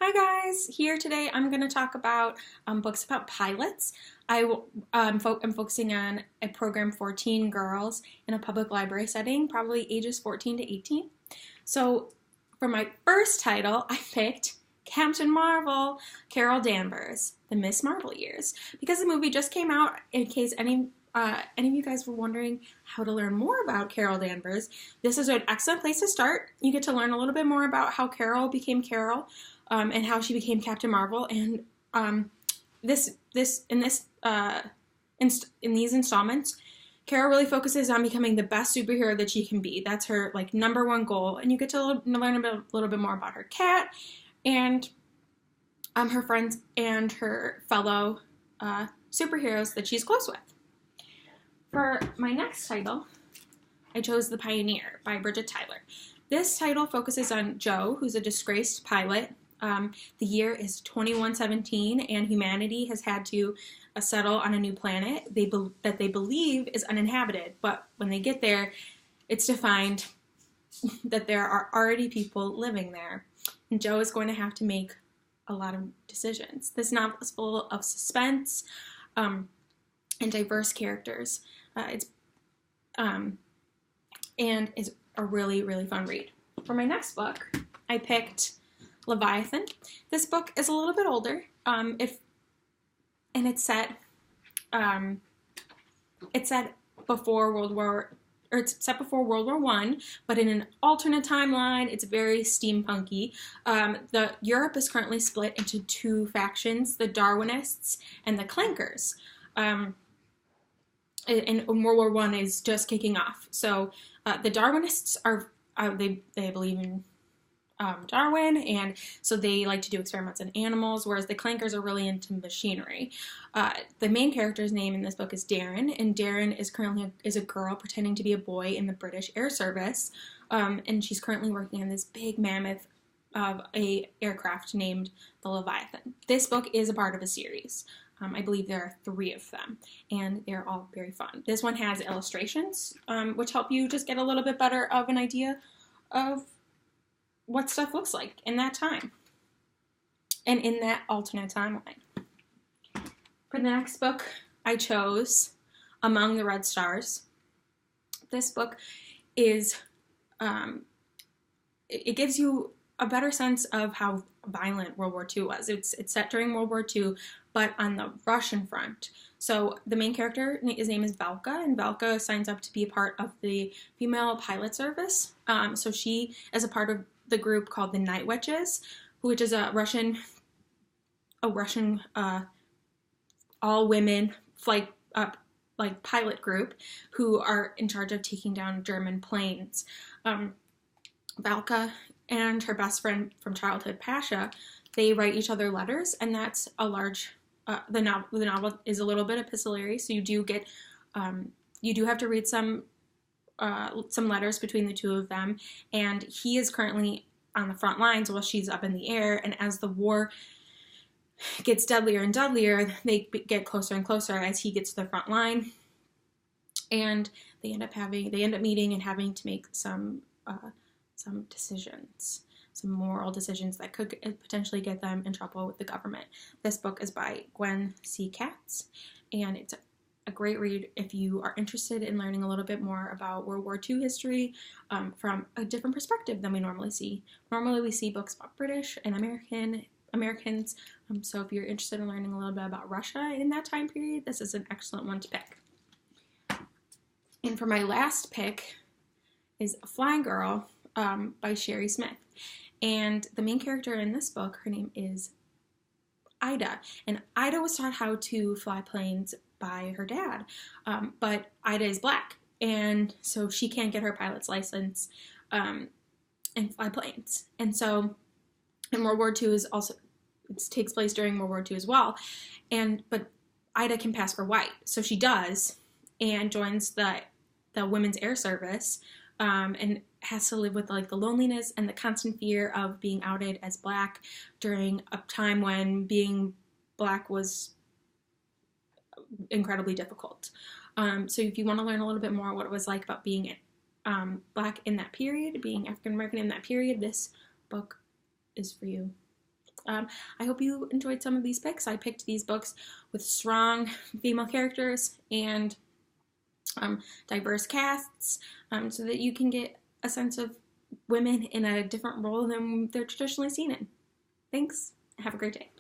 Hi guys, here today I'm going to talk about books about pilots. I'm focusing on a program for teen girls in a public library setting, probably ages 14 to 18. So for my first title, I picked Captain Marvel, Carol Danvers, The Miss Marvel Years, because the movie just came out. In case any of you guys were wondering how to learn more about Carol Danvers, this is an excellent place to start. You get to learn a little bit more about how Carol became Carol, and how she became Captain Marvel. And in these installments, Carol really focuses on becoming the best superhero that she can be. That's her number one goal. And you get to learn a little bit more about her cat and her friends and her fellow superheroes that she's close with. For my next title, I chose The Pioneer by Bridget Tyler. This title focuses on Joe, who's a disgraced pilot. The year is 2117, and humanity has had to settle on a new planet that they believe is uninhabited. But when they get there, it's to find that there are already people living there. And Joe is going to have to make a lot of decisions. This novel is full of suspense and diverse characters. And is a really, really fun read. For my next book, I picked Leviathan. This book is a little bit older. It's set before World War One, but in an alternate timeline. It's very steampunky. The Europe is currently split into two factions: the Darwinists and the Clankers. And World War One is just kicking off. So the Darwinists they believe in Darwin, and so they like to do experiments on animals, whereas the Clankers are really into machinery. The main character's name in this book is Darren, and Darren is currently a girl pretending to be a boy in the British Air Service, and she's currently working on this big mammoth of a aircraft named the Leviathan. This book is a part of a series. I believe there are 3 of them, and they're all very fun. This one has illustrations, which help you just get a little bit better of an idea of what stuff looks like in that time and in that alternate timeline. For the next book, I chose Among the Red Stars. This book is, it gives you a better sense of how violent World War II was. It's set during World War II, but on the Russian front. So the main character, his name is Valka, and Valka signs up to be a part of the female pilot service. So she is a part of the group called the Night Witches, which is a Russian all-women flight pilot group who are in charge of taking down German planes. Valka and her best friend from childhood, Pasha, they write each other letters, and that's a large. The novel is a little bit epistolary, so you do have to read some letters between the two of them. And he is currently on the front lines while she's up in the air. And as the war gets deadlier and deadlier, they get closer and closer as he gets to the front line. And they end up meeting and having to make some decisions, some moral decisions that could potentially get them in trouble with the government. This book is by Gwen C. Katz, and it's a great read if you are interested in learning a little bit more about World War II history from a different perspective than we normally see. Normally we see books about British and Americans, so if you're interested in learning a little bit about Russia in that time period, this is an excellent one to pick. And for my last pick is Flying Girl by Sherry Smith. And the main character in this book, her name is Ida. And Ida was taught how to fly planes by her dad. But Ida is black, and so she can't get her pilot's license and fly planes. And so in World War II it takes place during World War II as well. But Ida can pass for white. So she does, and joins the Women's Air Service, and has to live with the loneliness and the constant fear of being outed as black during a time when being black was incredibly difficult. So if you want to learn a little bit more what it was like about being black in that period, being African American in that period, this book is for you. I hope you enjoyed some of these picks. I picked these books with strong female characters and diverse casts, so that you can get a sense of women in a different role than they're traditionally seen in. Thanks. Have a great day.